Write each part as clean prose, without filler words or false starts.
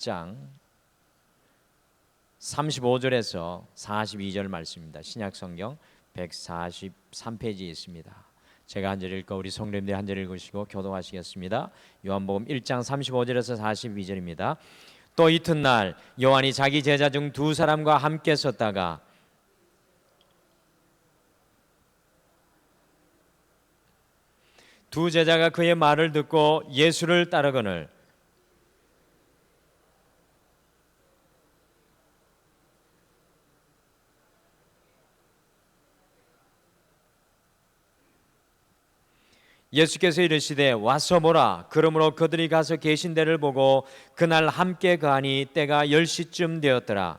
1장 35절에서 42절 말씀입니다. 신약성경 143페이지에 있습니다. 제가 한 절 읽고 우리 성도님들이 한 절 읽으시고 교독하시겠습니다. 요한복음 1장 35절에서 42절입니다. 또 이튿날 요한이 자기 제자 중 두 사람과 함께 섰다가 두 제자가 그의 말을 듣고 예수를 따르거늘 예수께서 이르시되 와서 보라. 그러므로 그들이 가서 계신 데를 보고 그날 함께 거하니 때가 10시쯤 되었더라.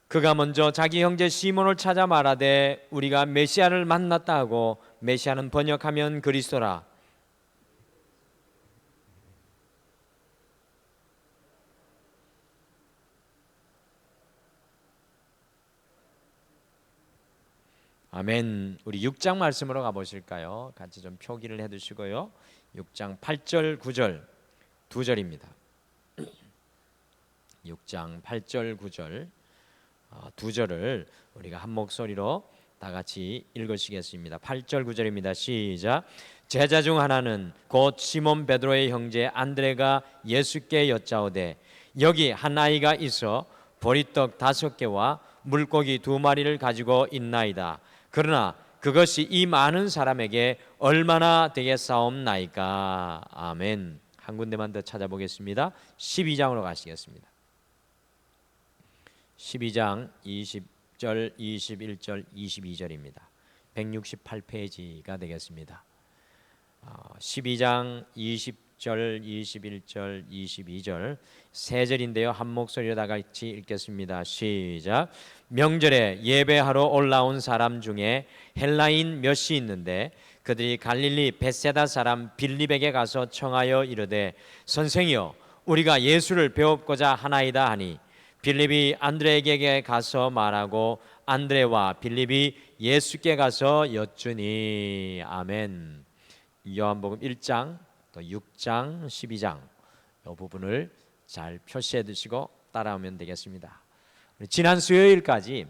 그가 먼저 자기 형제 시몬을 찾아 말하되 우리가 메시아를 만났다 하고, 메시아는 번역하면 그리스도라. 아멘. 우리 6장 말씀으로 가보실까요? 같이 좀 표기를 해두시고요. 6장 8절 9절 두 절입니다. 6장 8절 9절 두 절을 우리가 한 목소리로 다 같이 읽으시겠습니다. 8절 9절입니다. 시작. 제자 중 하나는 곧 시몬 베드로의 형제 안드레가 예수께 여짜오되 여기 한 아이가 있어 보리떡 5개와 물고기 2마리를 가지고 있나이다. 그러나 그것이 이 많은 사람에게 얼마나 되겠사옵나이까. 아멘. 한 군데만 더 찾아보겠습니다. 12장으로 가시겠습니다. 12장 20절, 21절, 22절입니다. 168페이지가 되겠습니다. 12장 20절, 21절, 22절 세 절인데요. 한 목소리로 다 같이 읽겠습니다. 시작. 명절에 예배하러 올라온 사람 중에 헬라인 몇이 있는데 그들이 갈릴리 벳세다 사람 빌립에게 가서 청하여 이르되 선생이여 우리가 예수를 배웁고자 하나이다 하니 빌립이 안드레에게 가서 말하고 안드레와 빌립이 예수께 가서 여쭈니. 아멘. 요한복음 1장 또 6장 12장 이 부분을 잘 표시해 두시고 따라오면 되겠습니다. 지난 수요일까지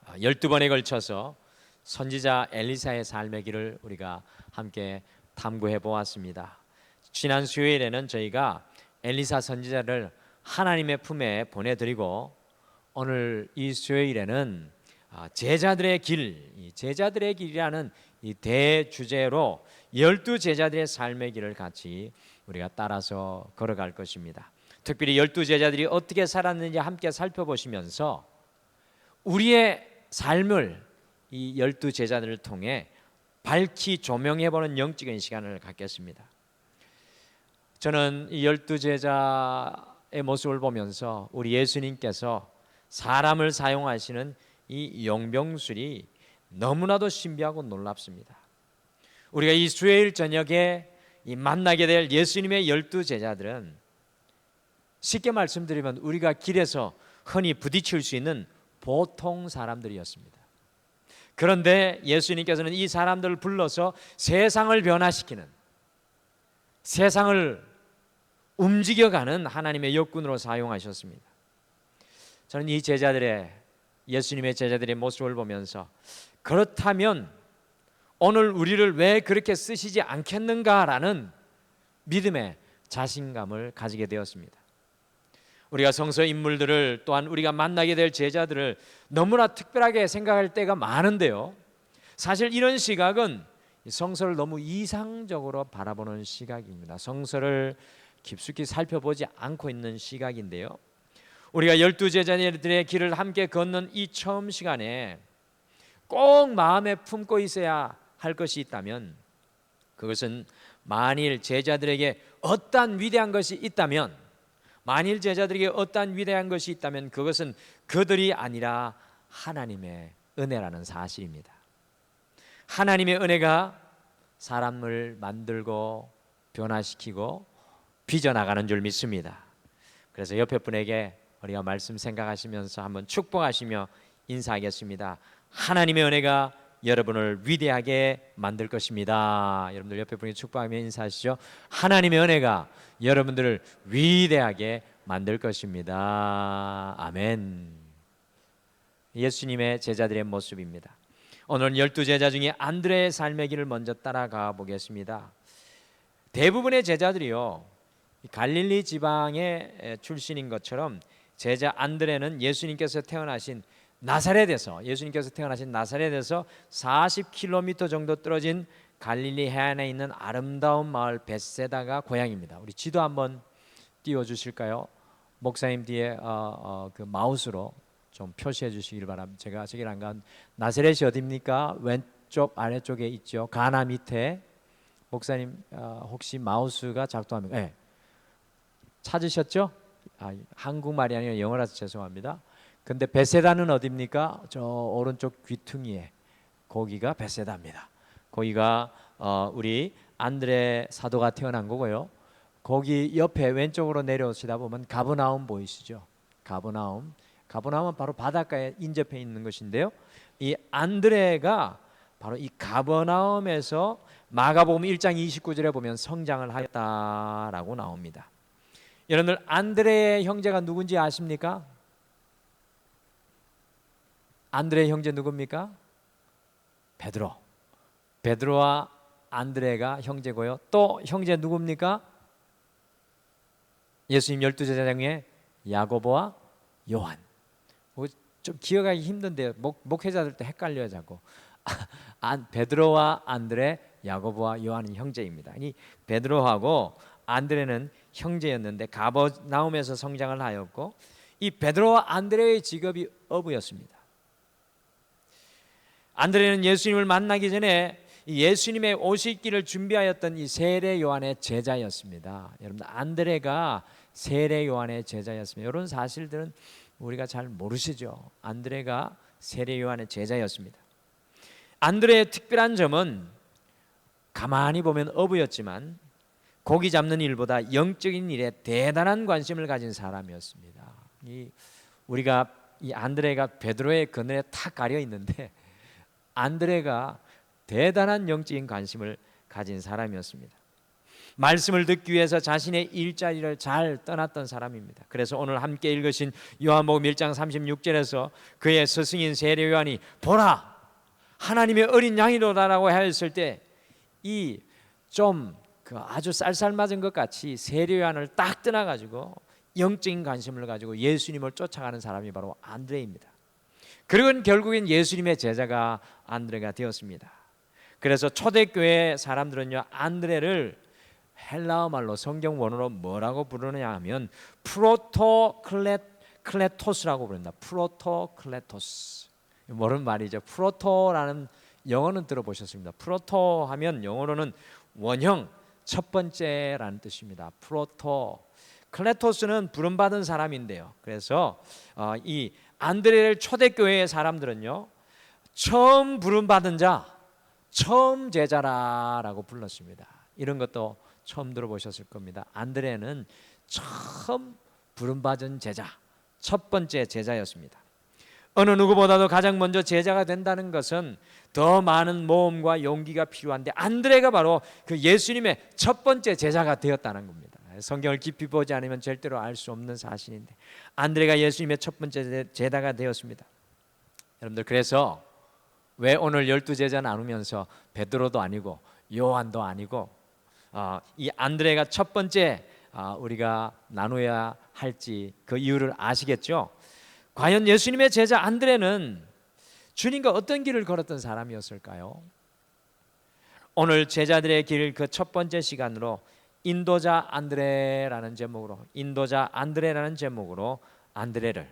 12번에 걸쳐서 선지자 엘리사의 삶의 길을 우리가 함께 탐구해 보았습니다. 지난 수요일에는 저희가 엘리사 선지자를 하나님의 품에 보내드리고 오늘 이 수요일에는 제자들의 길, 제자들의 길이라는 이 대주제로 12제자들의 삶의 길을 같이 우리가 따라서 걸어갈 것입니다. 특별히 12제자들이 어떻게 살았는지 함께 살펴보시면서 우리의 삶을 이 12제자들을 통해 밝히 조명해보는 영적인 시간을 갖겠습니다. 저는 이 12제자의 모습을 보면서 우리 예수님께서 사람을 사용하시는 이 용병술이 너무나도 신비하고 놀랍습니다. 우리가 이 수요일 저녁에 이 만나게 될 예수님의 12제자들은 쉽게 말씀드리면 우리가 길에서 흔히 부딪힐 수 있는 보통 사람들이었습니다. 그런데 예수님께서는 이 사람들을 불러서 세상을 변화시키는, 세상을 움직여가는 하나님의 역군으로 사용하셨습니다. 저는 이 제자들의, 예수님의 제자들의 모습을 보면서 그렇다면 오늘 우리를 왜 그렇게 쓰시지 않겠는가라는 믿음의 자신감을 가지게 되었습니다. 우리가 성서 인물들을 또한 우리가 만나게 될 제자들을 너무나 특별하게 생각할 때가 많은데요, 사실 이런 시각은 성서를 너무 이상적으로 바라보는 시각입니다. 성서를 깊숙이 살펴보지 않고 있는 시각인데요, 우리가 12제자들의 길을 함께 걷는 이 처음 시간에 꼭 마음에 품고 있어야 할 것이 있다면 그것은 만일 제자들에게 어떠한 위대한 것이 있다면, 만일 제자들에게 어떠한 위대한 것이 있다면 그것은 그들이 아니라 하나님의 은혜라는 사실입니다. 하나님의 은혜가 사람을 만들고 변화시키고 빚어나가는 줄 믿습니다. 그래서 옆에 분에게 우리가 말씀 생각하시면서 한번 축복하시며 인사하겠습니다. 하나님의 은혜가 여러분을 위대하게 만들 것입니다. 여러분들 옆에 분이 축복하며 인사하시죠. 하나님의 은혜가 여러분들을 위대하게 만들 것입니다. 아멘. 예수님의 제자들의 모습입니다. 오늘 12제자 중에 안드레의 삶의 길을 먼저 따라가 보겠습니다. 대부분의 제자들이요, 갈릴리 지방의 출신인 것처럼 제자 안드레는 예수님께서 태어나신 나사렛에서 40km 정도 떨어진 갈릴리 해안에 있는 아름다운 마을 벳세다가 고향입니다. 우리 지도 한번 띄워주실까요? 목사님 뒤에 그 마우스로 좀 표시해 주시길 바랍니다. 제가 저기를 안 간 나사렛이 어디입니까? 왼쪽 아래쪽에 있죠. 가나 밑에. 목사님 혹시 마우스가 작동합니까? 네. 찾으셨죠? 한국말이 아니라 영어라서 죄송합니다. 근데 벳세다는 어디입니까? 저 오른쪽 귀퉁이에 거기가 벳세다입니다. 거기가 우리 안드레 사도가 태어난 거고요. 거기 옆에 왼쪽으로 내려오시다 보면 가버나움 보이시죠? 가버나움은 바로 바닷가에 인접해 있는 것인데요. 이 안드레가 바로 이 가버나움에서 마가복음 1장 29절에 보면 성장을 하였다라고 나옵니다. 여러분들 안드레의 형제가 누군지 아십니까? 안드레의 형제 누굽니까? 베드로와 안드레가 형제고요. 또 형제 누굽니까? 예수님 12제자 중에 야고보와 요한. 좀 기억하기 힘든데요. 목회자들 때 헷갈려요 자꾸. 베드로와 안드레, 야고보와 요한은 형제입니다. 이 베드로하고 안드레는 형제였는데 가버나움에서 성장을 하였고, 이 베드로와 안드레의 직업이 어부였습니다. 안드레는 예수님을 만나기 전에 예수님의 오실 길을 준비하였던 이 세례 요한의 제자였습니다. 여러분, 안드레가 세례 요한의 제자였습니다. 이런 사실들은 우리가 잘 모르시죠. 안드레가 세례 요한의 제자였습니다. 안드레의 특별한 점은 가만히 보면 어부였지만 고기 잡는 일보다 영적인 일에 대단한 관심을 가진 사람이었습니다. 우리가 이 안드레가 베드로의 그늘에 탁 가려 있는데 안드레가 대단한 영적인 관심을 가진 사람이었습니다. 말씀을 듣기 위해서 자신의 일자리를 잘 떠났던 사람입니다. 그래서 오늘 함께 읽으신 요한복음 1장 36절에서 그의 스승인 세례 요한이 보라 하나님의 어린 양이로다라고 하였을 때 이 좀 아주 쌀쌀맞은 것 같이 세례 요한을 딱 떠나가지고 영적인 관심을 가지고 예수님을 쫓아가는 사람이 바로 안드레입니다. 그리고 결국엔 예수님의 제자가 안드레가 되었습니다. 그래서 초대교회 사람들은요 안드레를 헬라어 말로 성경 원어로 뭐라고 부르느냐 하면 프로토클레토스라고 부른다. 프로토클레토스. 모르는 말이죠. 프로토라는 영어는 들어보셨습니다. 프로토 하면 영어로는 원형 첫 번째라는 뜻입니다. 프로토. 클레토스는 부름받은 사람인데요. 그래서 이 안드레를 초대교회의 사람들은요 처음 부름받은 자, 처음 제자라고 불렀습니다. 이런 것도 처음 들어보셨을 겁니다. 안드레는 처음 부름받은 제자, 첫 번째 제자였습니다. 어느 누구보다도 가장 먼저 제자가 된다는 것은 더 많은 모험과 용기가 필요한데 안드레가 바로 그 예수님의 첫 번째 제자가 되었다는 겁니다. 성경을 깊이 보지 않으면 절대로 알 수 없는 사실인데 안드레가 예수님의 첫 번째 제자가 되었습니다. 여러분들 그래서 왜 오늘 12제자 나누면서 베드로도 아니고 요한도 아니고 이 안드레가 첫 번째 우리가 나눠야 할지 그 이유를 아시겠죠? 과연 예수님의 제자 안드레는 주님과 어떤 길을 걸었던 사람이었을까요? 오늘 제자들의 길 그 첫 번째 시간으로 인도자 안드레라는 제목으로 안드레를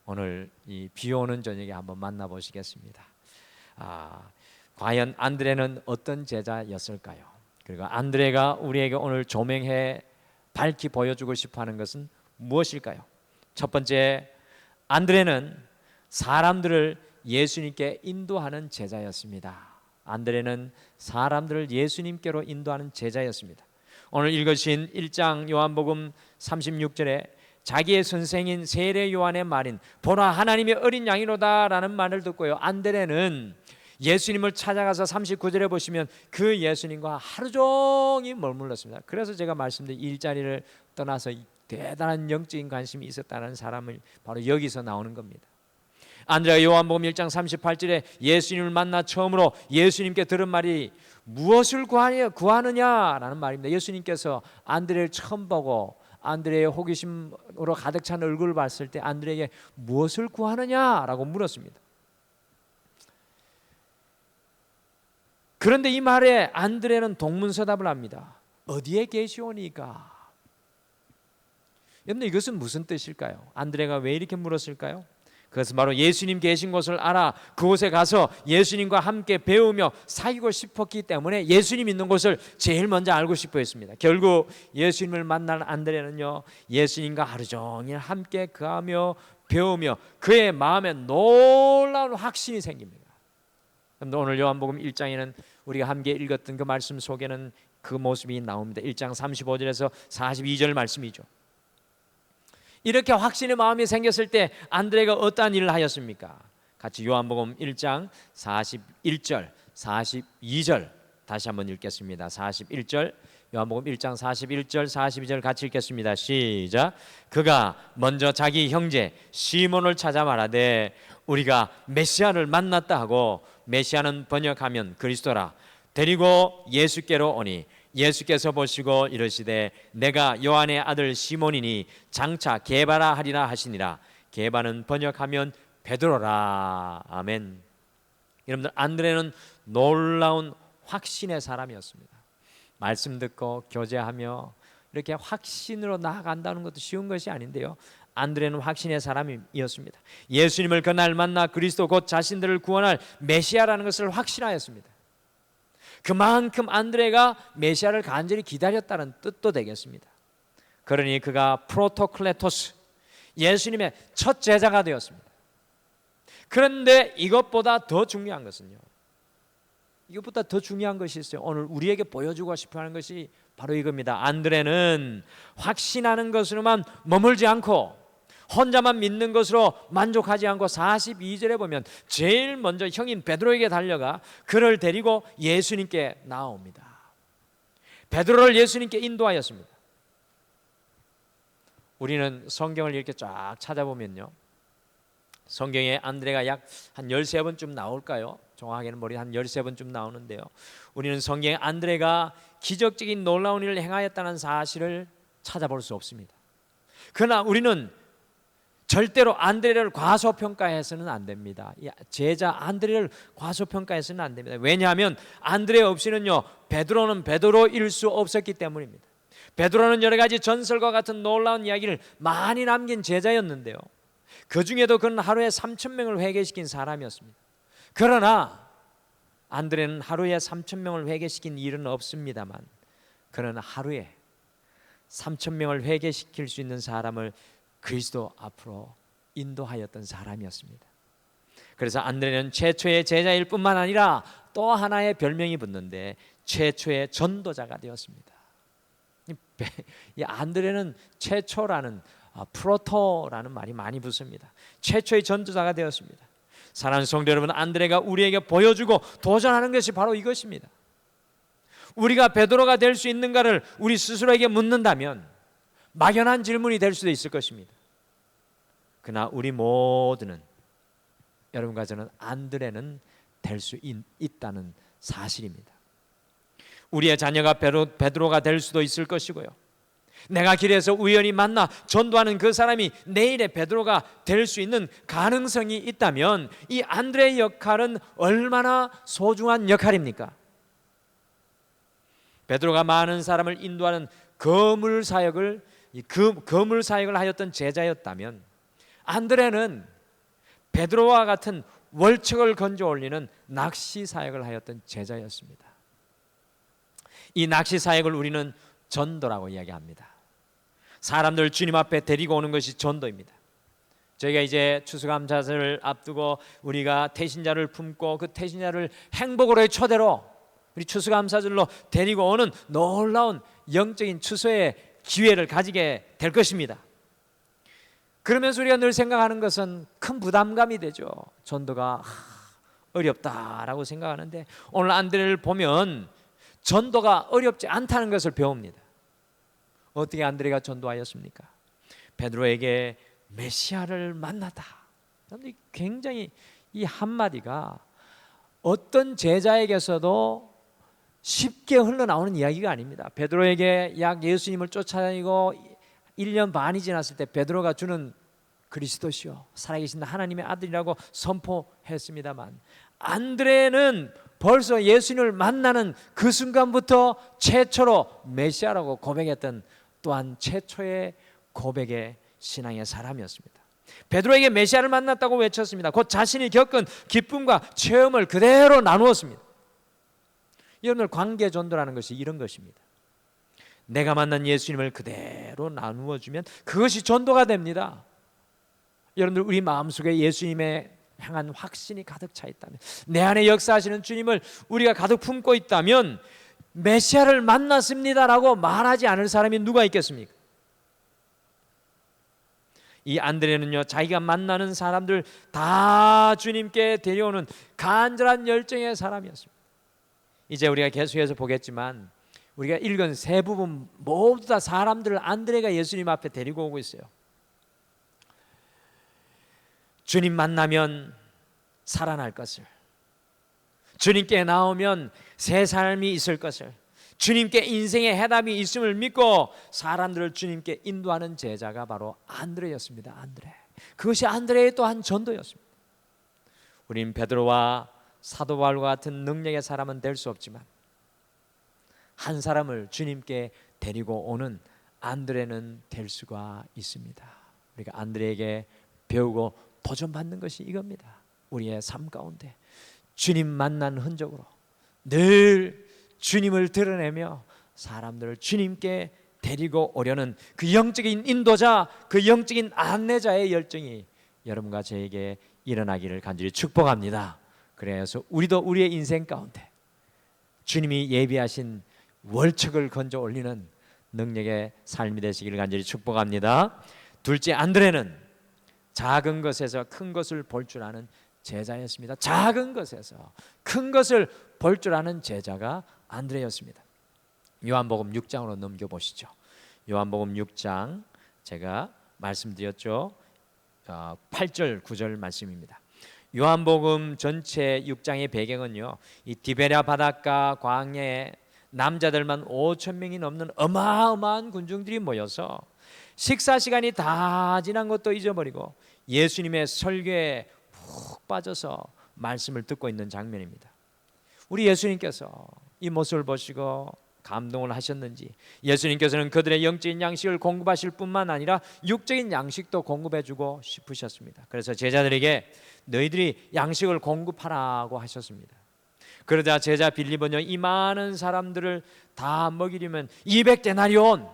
오늘 이 비오는 저녁에 한번 만나보시겠습니다. 과연 안드레는 어떤 제자였을까요? 그리고 안드레가 우리에게 오늘 조명해 밝히 보여주고 싶어하는 것은 무엇일까요? 첫 번째, 안드레는 사람들을 예수님께 인도하는 제자였습니다. 안드레는 사람들을 예수님께로 인도하는 제자였습니다. 오늘 읽으신 1장 요한복음 36절에 자기의 선생인 세례 요한의 말인 보라 하나님의 어린 양이로다 라는 말을 듣고요 안드레는 예수님을 찾아가서 39절에 보시면 그 예수님과 하루 종일 머물렀습니다. 그래서 제가 말씀드린 일자리를 떠나서 대단한 영적인 관심이 있었다는 사람을 바로 여기서 나오는 겁니다. 안드레가 요한복음 1장 38절에 예수님을 만나 처음으로 예수님께 들은 말이 무엇을 구하느냐라는 말입니다. 예수님께서 안드레를 처음 보고 안드레의 호기심으로 가득 찬 얼굴을 봤을 때 안드레에게 무엇을 구하느냐라고 물었습니다. 그런데 이 말에 안드레는 동문서답을 합니다. 어디에 계시오니까? 여러분, 이것은 무슨 뜻일까요? 안드레가 왜 이렇게 물었을까요? 그것은 바로 예수님 계신 곳을 알아 그곳에 가서 예수님과 함께 배우며 사귀고 싶었기 때문에 예수님 있는 곳을 제일 먼저 알고 싶어 했습니다. 결국 예수님을 만난 안드레는요, 예수님과 하루 종일 함께 거하며 배우며 그의 마음에 놀라운 확신이 생깁니다. 오늘 요한복음 1장에는 우리가 함께 읽었던 그 말씀 속에는 그 모습이 나옵니다. 1장 35절에서 42절 말씀이죠. 이렇게 확신의 마음이 생겼을 때 안드레가 어떠한 일을 하였습니까? 같이 요한복음 1장 41절 42절 다시 한번 읽겠습니다. 41절 요한복음 1장 41절 42절 같이 읽겠습니다. 시작. 그가 먼저 자기 형제 시몬을 찾아 말하되 우리가 메시아를 만났다 하고, 메시아는 번역하면 그리스도라, 데리고 예수께로 오니 예수께서 보시고 이르시되 내가 요한의 아들 시몬이니 장차 게바라 하리라 하시니라. 게바는 번역하면 베드로라. 아멘. 여러분들, 안드레는 놀라운 확신의 사람이었습니다. 말씀 듣고 교제하며 이렇게 확신으로 나아간다는 것도 쉬운 것이 아닌데요, 안드레는 확신의 사람이었습니다. 예수님을 그날 만나 그리스도 곧 자신들을 구원할 메시아라는 것을 확신하였습니다. 그만큼 안드레가 메시아를 간절히 기다렸다는 뜻도 되겠습니다. 그러니 그가 프로토클레토스, 예수님의 첫 제자가 되었습니다. 그런데 이것보다 더 중요한 것은요, 이것보다 더 중요한 것이 있어요. 오늘 우리에게 보여주고 싶어하는 것이 바로 이겁니다. 안드레는 확신하는 것으로만 머물지 않고 혼자만 믿는 것으로 만족하지 않고 42절에 보면 제일 먼저 형인 베드로에게 달려가 그를 데리고 예수님께 나옵니다. 베드로를 예수님께 인도하였습니다. 우리는 성경을 이렇게 쫙 찾아보면요, 성경에 안드레가 약 한 13번쯤 나올까요? 정확하게는 머리 한 13번쯤 나오는데요, 우리는 성경에 안드레가 기적적인 놀라운 일을 행하였다는 사실을 찾아볼 수 없습니다. 그러나 우리는 절대로 안드레를 과소평가해서는 안 됩니다. 제자 안드레를 과소평가해서는 안 됩니다. 왜냐하면 안드레 없이는요, 베드로는 베드로일 수 없었기 때문입니다. 베드로는 여러 가지 전설과 같은 놀라운 이야기를 많이 남긴 제자였는데요, 그 중에도 그는 하루에 3,000명을 회개시킨 사람이었습니다. 그러나 안드레는 하루에 3,000명을 회개시킨 일은 없습니다만, 그는 하루에 3,000명을 회개시킬 수 있는 사람을 그리스도 앞으로 인도하였던 사람이었습니다. 그래서 안드레는 최초의 제자일 뿐만 아니라 또 하나의 별명이 붙는데 최초의 전도자가 되었습니다. 이 안드레는 최초라는 프로토라는 말이 많이 붙습니다. 최초의 전도자가 되었습니다. 사랑하는 성도 여러분, 안드레가 우리에게 보여주고 도전하는 것이 바로 이것입니다. 우리가 베드로가 될 수 있는가를 우리 스스로에게 묻는다면 막연한 질문이 될 수도 있을 것입니다. 그러나 우리 모두는, 여러분과 저는 안드레는 될 수 있다는 사실입니다. 우리의 자녀가 베드로가 될 수도 있을 것이고요, 내가 길에서 우연히 만나 전도하는 그 사람이 내일의 베드로가 될 수 있는 가능성이 있다면 이 안드레의 역할은 얼마나 소중한 역할입니까? 베드로가 많은 사람을 인도하는 거물 사역을 하였던 제자였다면, 안드레는 베드로와 같은 월척을 건져 올리는 낚시 사역을 하였던 제자였습니다. 이 낚시 사역을 우리는 전도라고 이야기합니다. 사람들 주님 앞에 데리고 오는 것이 전도입니다. 저희가 이제 추수감사절을 앞두고 우리가 태신자를 품고 그 태신자를 행복으로의 초대로 우리 추수감사절로 데리고 오는 놀라운 영적인 추수의 기회를 가지게 될 것입니다. 그러면서 우리가 늘 생각하는 것은 큰 부담감이 되죠. 전도가 어렵다라고 생각하는데 오늘 안드레를 보면 전도가 어렵지 않다는 것을 배웁니다. 어떻게 안드레가 전도하였습니까? 베드로에게 메시아를 만나다. 굉장히 이 한마디가 어떤 제자에게서도 쉽게 흘러나오는 이야기가 아닙니다. 베드로에게 약 예수님을 쫓아다니고 1년 반이 지났을 때 베드로가 주는 그리스도시요 살아계신 하나님의 아들이라고 선포했습니다만, 안드레는 벌써 예수님을 만나는 그 순간부터 최초로 메시아라고 고백했던 또한 최초의 고백의 신앙의 사람이었습니다. 베드로에게 메시아를 만났다고 외쳤습니다. 곧 자신이 겪은 기쁨과 체험을 그대로 나누었습니다. 여러분들, 관계 전도라는 것이 이런 것입니다. 내가 만난 예수님을 그대로 나누어 주면 그것이 전도가 됩니다. 여러분들, 우리 마음속에 예수님의 향한 확신이 가득 차 있다면, 내 안에 역사하시는 주님을 우리가 가득 품고 있다면 메시아를 만났습니다라고 말하지 않을 사람이 누가 있겠습니까? 이 안드레는요, 자기가 만나는 사람들 다 주님께 데려오는 간절한 열정의 사람이었습니다. 이제 우리가 계속해서 보겠지만 우리가 읽은 세 부분 모두 다 사람들을 안드레가 예수님 앞에 데리고 오고 있어요. 주님 만나면 살아날 것을, 주님께 나오면 새 삶이 있을 것을, 주님께 인생의 해답이 있음을 믿고 사람들을 주님께 인도하는 제자가 바로 안드레였습니다. 안드레. 그것이 안드레의 또한 전도였습니다. 우린 베드로와 사도 바울과 같은 능력의 사람은 될 수 없지만 한 사람을 주님께 데리고 오는 안드레는 될 수가 있습니다. 우리가 안드레에게 배우고 도전받는 것이 이겁니다. 우리의 삶 가운데 주님 만난 흔적으로 늘 주님을 드러내며 사람들을 주님께 데리고 오려는 그 영적인 인도자, 그 영적인 안내자의 열정이 여러분과 저에게 일어나기를 간절히 축복합니다. 그래서 우리도 우리의 인생 가운데 주님이 예비하신 월척을 건져 올리는 능력의 삶이 되시기를 간절히 축복합니다. 둘째, 안드레는 작은 것에서 큰 것을 볼 줄 아는 제자였습니다. 작은 것에서 큰 것을 볼 줄 아는 제자가 안드레였습니다. 요한복음 6장으로 넘겨보시죠. 요한복음 6장, 제가 말씀드렸죠. 8절 9절 말씀입니다. 요한복음 전체 6장의 배경은요, 이 디베랴 바닷가 광야에 남자들만 5천 명이 넘는 어마어마한 군중들이 모여서 식사 시간이 다 지난 것도 잊어버리고 예수님의 설교에 푹 빠져서 말씀을 듣고 있는 장면입니다. 우리 예수님께서 이 모습을 보시고 감동을 하셨는지 예수님께서는 그들의 영적인 양식을 공급하실 뿐만 아니라 육적인 양식도 공급해주고 싶으셨습니다. 그래서 제자들에게 너희들이 양식을 공급하라고 하셨습니다. 그러자 제자 빌립은요, 이 많은 사람들을 다 먹이려면 200데나리온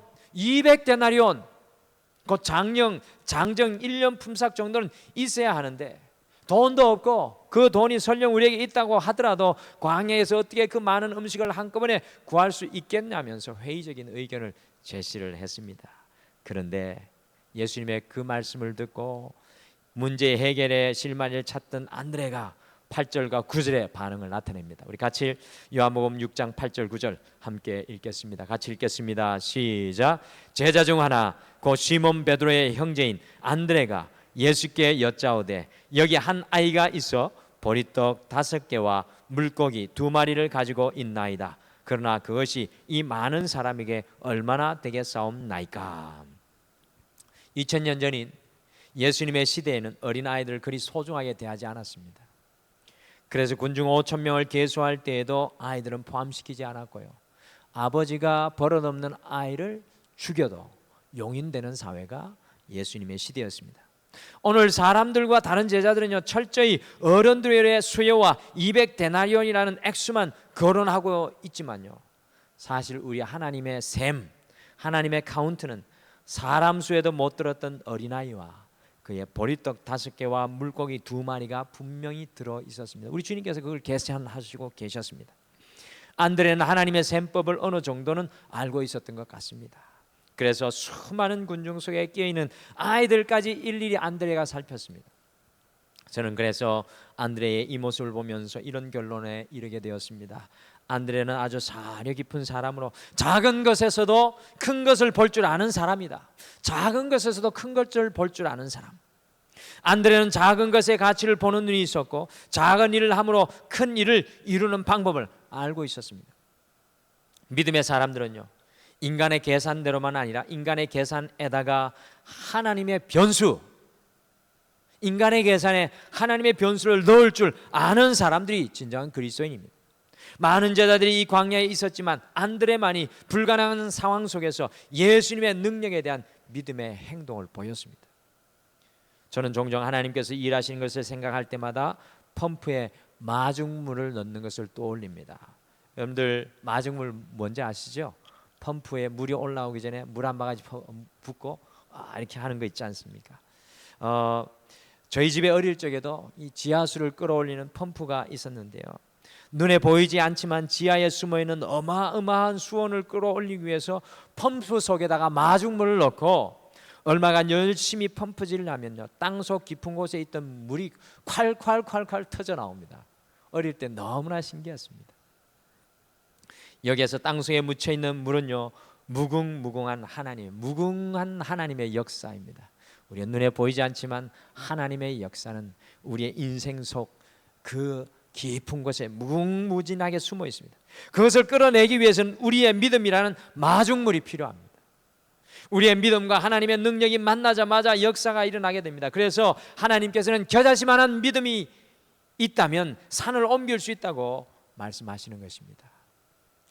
곧 장정 1년 품삯 정도는 있어야 하는데 돈도 없고 그 돈이 설령 우리에게 있다고 하더라도 광야에서 어떻게 그 많은 음식을 한꺼번에 구할 수 있겠냐면서 회의적인 의견을 제시를 했습니다. 그런데 예수님의 그 말씀을 듣고 문제 해결의 실마리를 찾던 안드레가 8절과 9절의 반응을 나타냅니다. 우리 같이 요한복음 6장 8절 9절 함께 읽겠습니다. 같이 읽겠습니다. 시작. 제자 중 하나 곧 시몬 베드로의 형제인 안드레가 예수께 여짜오되 여기 한 아이가 있어 보리떡 5개와 물고기 2마리를 가지고 있나이다. 그러나 그것이 이 많은 사람에게 얼마나 되겠사옵나이까. 2000년 전인 예수님의 시대에는 어린아이들을 그리 소중하게 대하지 않았습니다. 그래서 군중 5천 명을 계수할 때에도 아이들은 포함시키지 않았고요, 아버지가 버릇없는 아이를 죽여도 용인되는 사회가 예수님의 시대였습니다. 오늘 사람들과 다른 제자들은요, 철저히 어른들의 수요와 200데나리온이라는 액수만 거론하고 있지만요, 사실 우리 하나님의 셈, 하나님의 카운트는 사람 수에도 못 들었던 어린아이와 그의 보리떡 5개와 물고기 2마리가 분명히 들어 있었습니다. 우리 주님께서 그걸 계산하시고 계셨습니다. 안드레는 하나님의 셈법을 어느 정도는 알고 있었던 것 같습니다. 그래서 수많은 군중 속에 끼어있는 아이들까지 일일이 안드레가 살폈습니다. 저는 그래서 안드레의 이 모습을 보면서 이런 결론에 이르게 되었습니다. 안드레는 아주 사려 깊은 사람으로 작은 것에서도 큰 것을 볼 줄 아는 사람이다. 작은 것에서도 큰 것을 볼 줄 아는 사람. 안드레는 작은 것의 가치를 보는 눈이 있었고 작은 일을 함으로 큰 일을 이루는 방법을 알고 있었습니다. 믿음의 사람들은요, 인간의 계산대로만 아니라 인간의 계산에다가 하나님의 변수, 인간의 계산에 하나님의 변수를 넣을 줄 아는 사람들이 진정한 그리스도인입니다. 많은 제자들이 이 광야에 있었지만 안드레만이 불가능한 상황 속에서 예수님의 능력에 대한 믿음의 행동을 보였습니다. 저는 종종 하나님께서 일하시는 것을 생각할 때마다 펌프에 마중물을 넣는 것을 떠올립니다. 여러분들 마중물 뭔지 아시죠? 펌프에 물이 올라오기 전에 물 한 바가지 붓고 이렇게 하는 거 있지 않습니까? 저희 집에 어릴 적에도 이 지하수를 끌어올리는 펌프가 있었는데요, 눈에 보이지 않지만 지하에 숨어있는 어마어마한 수온을 끌어올리기 위해서 펌프 속에다가 마중물을 넣고 얼마간 열심히 펌프질을 하면요, 땅속 깊은 곳에 있던 물이 콸콸콸콸 터져 나옵니다. 어릴 때 너무나 신기했습니다. 여기에서 땅속에 묻혀있는 물은요, 무궁무궁한 하나님의 역사입니다. 우리의 눈에 보이지 않지만 하나님의 역사는 우리의 인생 속 그 깊은 곳에 무궁무진하게 숨어 있습니다. 그것을 끌어내기 위해서는 우리의 믿음이라는 마중물이 필요합니다. 우리의 믿음과 하나님의 능력이 만나자마자 역사가 일어나게 됩니다. 그래서 하나님께서는 겨자씨만한 믿음이 있다면 산을 옮길 수 있다고 말씀하시는 것입니다.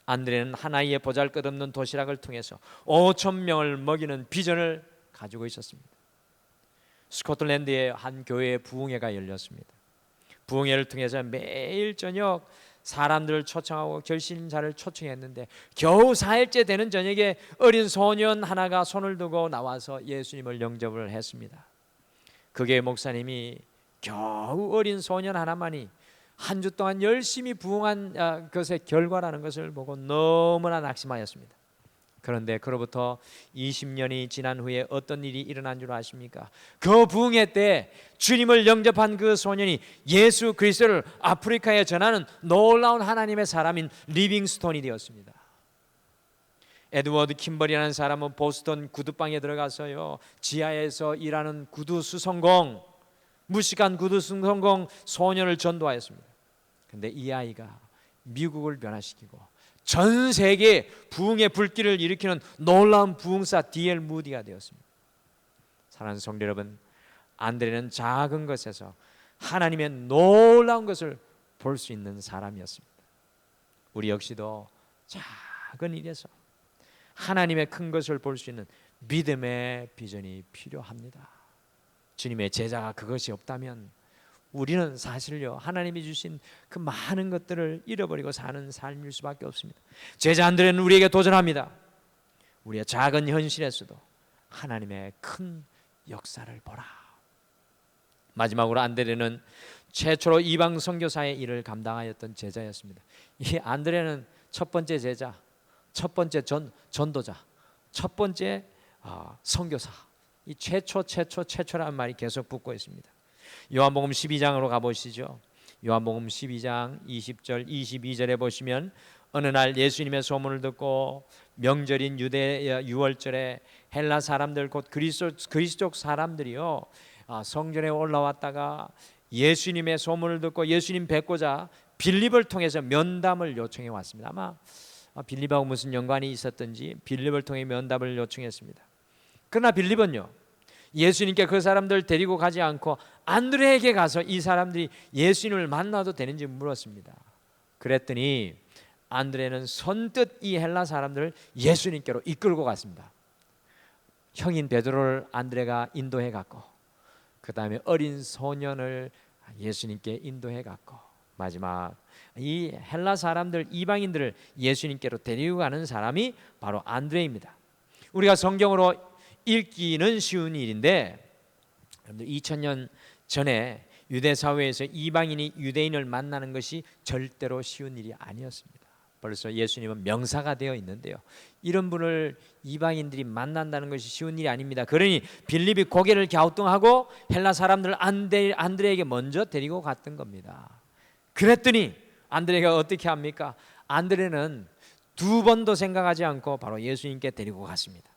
안드레는 하나의 보잘것없는 도시락을 통해서 5천 명을 먹이는 비전을 가지고 있었습니다. 스코틀랜드의 한 교회에 부흥회가 열렸습니다. 부흥회를 통해서 매일 저녁 사람들을 초청하고 결신자를 초청했는데 겨우 4일째 되는 저녁에 어린 소년 하나가 손을 들고 나와서 예수님을 영접을 했습니다. 그게 목사님이 겨우 어린 소년 하나만이 한 주 동안 열심히 부흥한 것의 결과라는 것을 보고 너무나 낙심하였습니다. 그런데 그로부터 20년이 지난 후에 어떤 일이 일어난 줄 아십니까? 그 부흥회 때 주님을 영접한 그 소년이 예수 그리스도를 아프리카에 전하는 놀라운 하나님의 사람인 리빙스톤이 되었습니다. 에드워드 킴벌이라는 사람은 보스턴 구두방에 들어가서요, 지하에서 일하는 구두 수성공, 무식한 구두 수성공 소년을 전도하였습니다. 그런데 이 아이가 미국을 변화시키고 전 세계 부흥의 불길을 일으키는 놀라운 부흥사 D.L. 무디가 되었습니다. 사랑하는 성도 여러분, 안드레는 작은 것에서 하나님의 놀라운 것을 볼 수 있는 사람이었습니다. 우리 역시도 작은 일에서 하나님의 큰 것을 볼 수 있는 믿음의 비전이 필요합니다. 주님의 제자가 그것이 없다면 우리는 사실요, 하나님이 주신 그 많은 것들을 잃어버리고 사는 삶일 수밖에 없습니다. 제자 안드레는 우리에게 도전합니다. 우리의 작은 현실에서도 하나님의 큰 역사를 보라. 마지막으로 안드레는 최초로 이방 선교사의 일을 감당하였던 제자였습니다. 이 안드레는 첫 번째 제자, 첫 번째 전도자, 첫 번째 선교사. 이 최초라는 말이 계속 붙고 있습니다. 요한복음 12장으로 가보시죠. 요한복음 12장 20절 22절에 보시면 어느 날 예수님의 소문을 듣고 명절인 유대 유월절에 헬라 사람들 곧 그리스도족 사람들이요, 성전에 올라왔다가 예수님의 소문을 듣고 예수님 뵙고자 빌립을 통해서 면담을 요청해 왔습니다. 아마 빌립하고 무슨 연관이 있었던지 빌립을 통해 면담을 요청했습니다. 그러나 빌립은요, 예수님께 그 사람들 데리고 가지 않고 안드레에게 가서 이 사람들이 예수님을 만나도 되는지 물었습니다. 그랬더니 안드레는 선뜻 이 헬라 사람들을 예수님께로 이끌고 갔습니다. 형인 베드로를 안드레가 인도해 갔고, 그 다음에 어린 소년을 예수님께 인도해 갔고, 마지막 이 헬라 사람들, 이방인들을 예수님께로 데리고 가는 사람이 바로 안드레입니다. 우리가 성경으로 읽기는 쉬운 일인데, 여러분들 2000년 전에 유대 사회에서 이방인이 유대인을 만나는 것이 절대로 쉬운 일이 아니었습니다. 벌써 예수님은 명사가 되어 있는데요. 이런 분을 이방인들이 만난다는 것이 쉬운 일이 아닙니다. 그러니 빌립이 고개를 갸우뚱하고 헬라 사람들을 안드레에게 먼저 데리고 갔던 겁니다. 그랬더니 안드레가 어떻게 합니까? 안드레는 두 번도 생각하지 않고 바로 예수님께 데리고 갔습니다.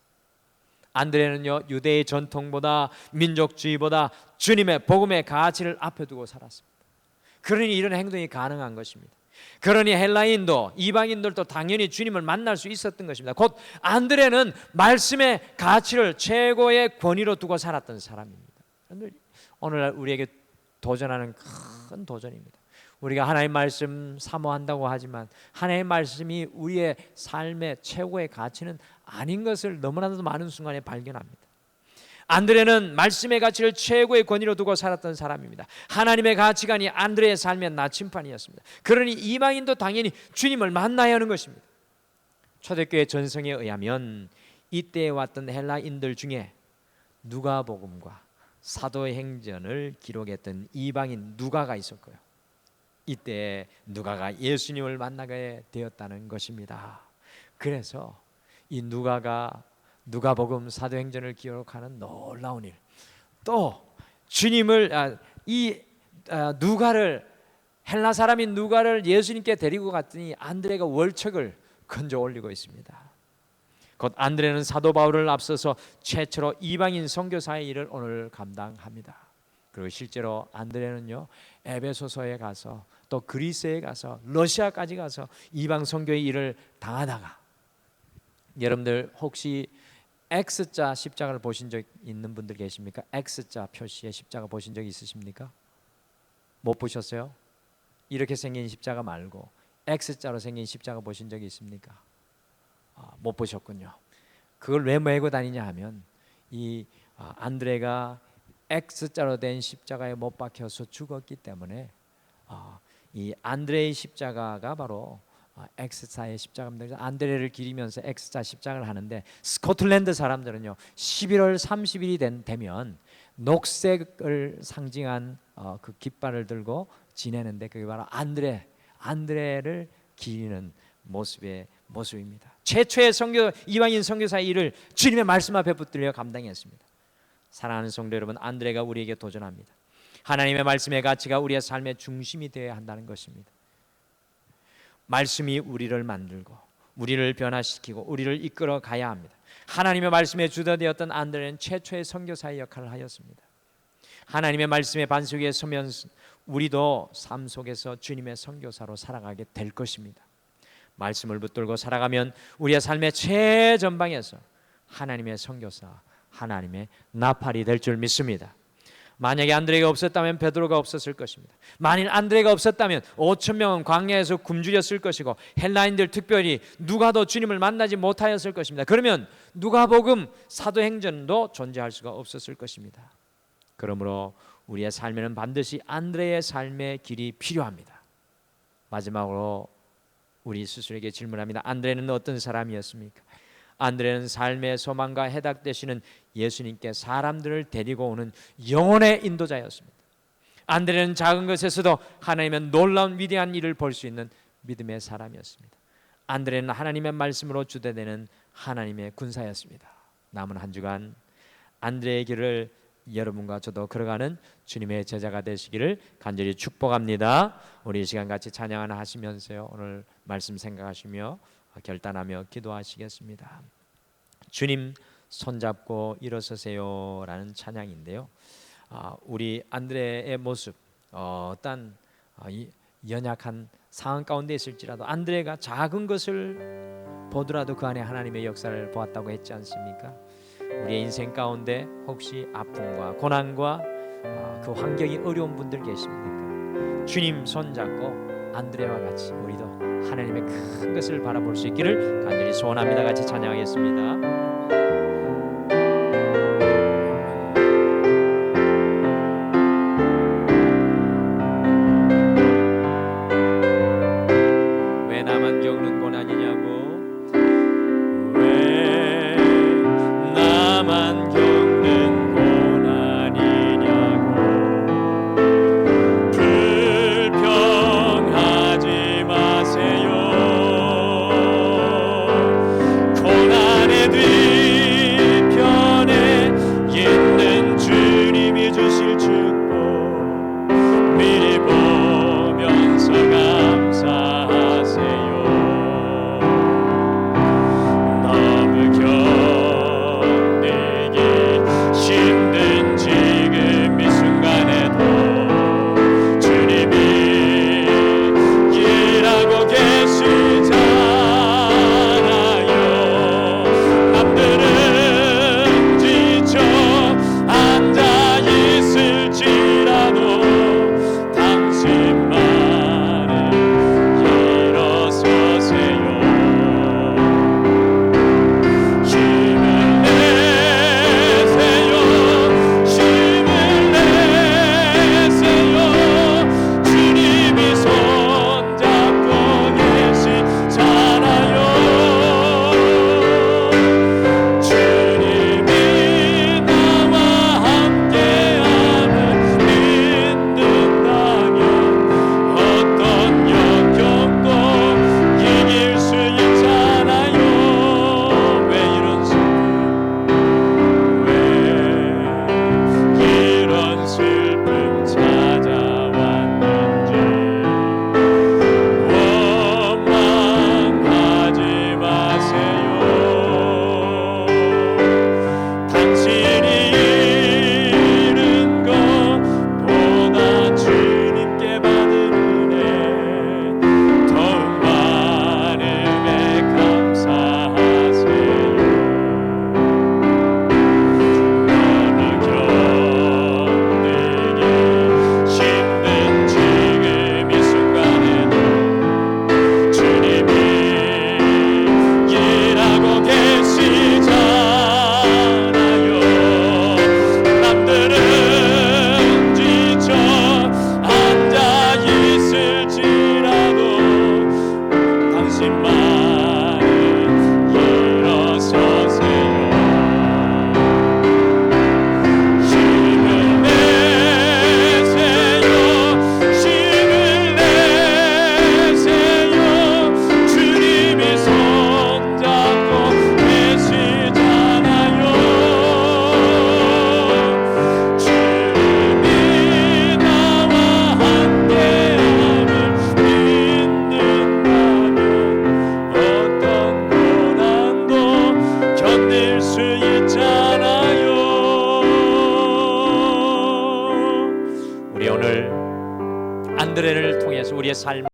안드레는요, 유대의 전통보다 민족주의보다 주님의 복음의 가치를 앞에 두고 살았습니다. 그러니 이런 행동이 가능한 것입니다. 그러니 헬라인도 이방인들도 당연히 주님을 만날 수 있었던 것입니다. 곧 안드레는 말씀의 가치를 최고의 권위로 두고 살았던 사람입니다. 오늘날 우리에게 도전하는 큰 도전입니다. 우리가 하나님의 말씀 사모한다고 하지만 하나님의 말씀이 우리의 삶의 최고의 가치는 아닌 것을 너무나도 많은 순간에 발견합니다. 안드레는 말씀의 가치를 최고의 권위로 두고 살았던 사람입니다. 하나님의 가치관이 안드레의 삶의 나침판이었습니다. 그러니 이방인도 당연히 주님을 만나야 하는 것입니다. 초대교회 전성에 의하면 이때에 왔던 헬라인들 중에 누가복음과 사도행전을 기록했던 이방인 누가가 있었고요. 이때 누가가 예수님을 만나게 되었다는 것입니다. 그래서 이 누가복음 사도행전을 기록하는 놀라운 일, 또 주님을 누가를 헬라 사람인 누가를 예수님께 데리고 갔더니 안드레가 월척을 건져 올리고 있습니다. 곧 안드레는 사도 바울을 앞서서 최초로 이방인 선교사의 일을 오늘 감당합니다. 그리고 실제로 안드레는요, 에베소서에 가서 또 그리스에 가서 러시아까지 가서 이방 선교의 일을 당하다가, 여러분들 혹시 X자 십자가를 보신 적 있는 분들 계십니까? X자 표시의 십자가 보신 적 있으십니까? 못 보셨어요? 이렇게 생긴 십자가 말고 X자로 생긴 십자가 보신 적이 있습니까? 못 보셨군요. 그걸 왜 메고 다니냐 하면 이 안드레가 X자로 된 십자가에 못 박혀서 죽었기 때문에 이 안드레의 십자가가 바로 X자의 십자가입니다. 안드레를 기리면서 X자 십자가를 하는데, 스코틀랜드 사람들은요 11월 30일이 되면 녹색을 상징한 그 깃발을 들고 지내는데, 그게 바로 안드레를 기리는 모습입니다. 최초의 이방인 선교사의 일을 주님의 말씀 앞에 붙들려 감당했습니다. 사랑하는 성도 여러분, 안드레가 우리에게 도전합니다. 하나님의 말씀의 가치가 우리의 삶의 중심이 되어야 한다는 것입니다. 말씀이 우리를 만들고 우리를 변화시키고 우리를 이끌어 가야 합니다. 하나님의 말씀에 주도되었던 안드레는 최초의 선교사의 역할을 하였습니다. 하나님의 말씀의 반석 위에 서면 우리도 삶 속에서 주님의 선교사로 살아가게 될 것입니다. 말씀을 붙들고 살아가면 우리의 삶의 최전방에서 하나님의 선교사, 하나님의 나팔이 될 줄 믿습니다. 만약에 안드레가 없었다면 베드로가 없었을 것입니다. 만일 안드레가 없었다면 5천 명은 광야에서 굶주렸을 것이고 헬라인들 특별히 누가도 주님을 만나지 못하였을 것입니다. 그러면 누가복음 사도행전도 존재할 수가 없었을 것입니다. 그러므로 우리의 삶에는 반드시 안드레의 삶의 길이 필요합니다. 마지막으로 우리 스스로에게 질문합니다. 안드레는 어떤 사람이었습니까? 안드레는 삶의 소망과 해답 되시는 예수님께 사람들을 데리고 오는 영혼의 인도자였습니다. 안드레는 작은 것에서도 하나님의 놀라운 위대한 일을 볼 수 있는 믿음의 사람이었습니다. 안드레는 하나님의 말씀으로 주대되는 하나님의 군사였습니다. 남은 한 주간 안드레의 길을 여러분과 저도 걸어가는 주님의 제자가 되시기를 간절히 축복합니다. 우리 이 시간 같이 찬양 하나 하시면서요, 오늘 말씀 생각하시며 결단하며 기도하시겠습니다. 주님 손잡고 일어서세요 라는 찬양인데요, 우리 안드레의 모습, 어떤 연약한 상황 가운데 있을지라도 안드레가 작은 것을 보더라도 그 안에 하나님의 역사를 보았다고 했지 않습니까? 우리의 인생 가운데 혹시 아픔과 고난과 그 환경이 어려운 분들 계십니까? 주님 손잡고 안드레와 같이 우리도 하나님의 큰 것을 바라볼 수 있기를 간절히 소원합니다. 같이 찬양하겠습니다. 불평하지 마세요. 우리의 삶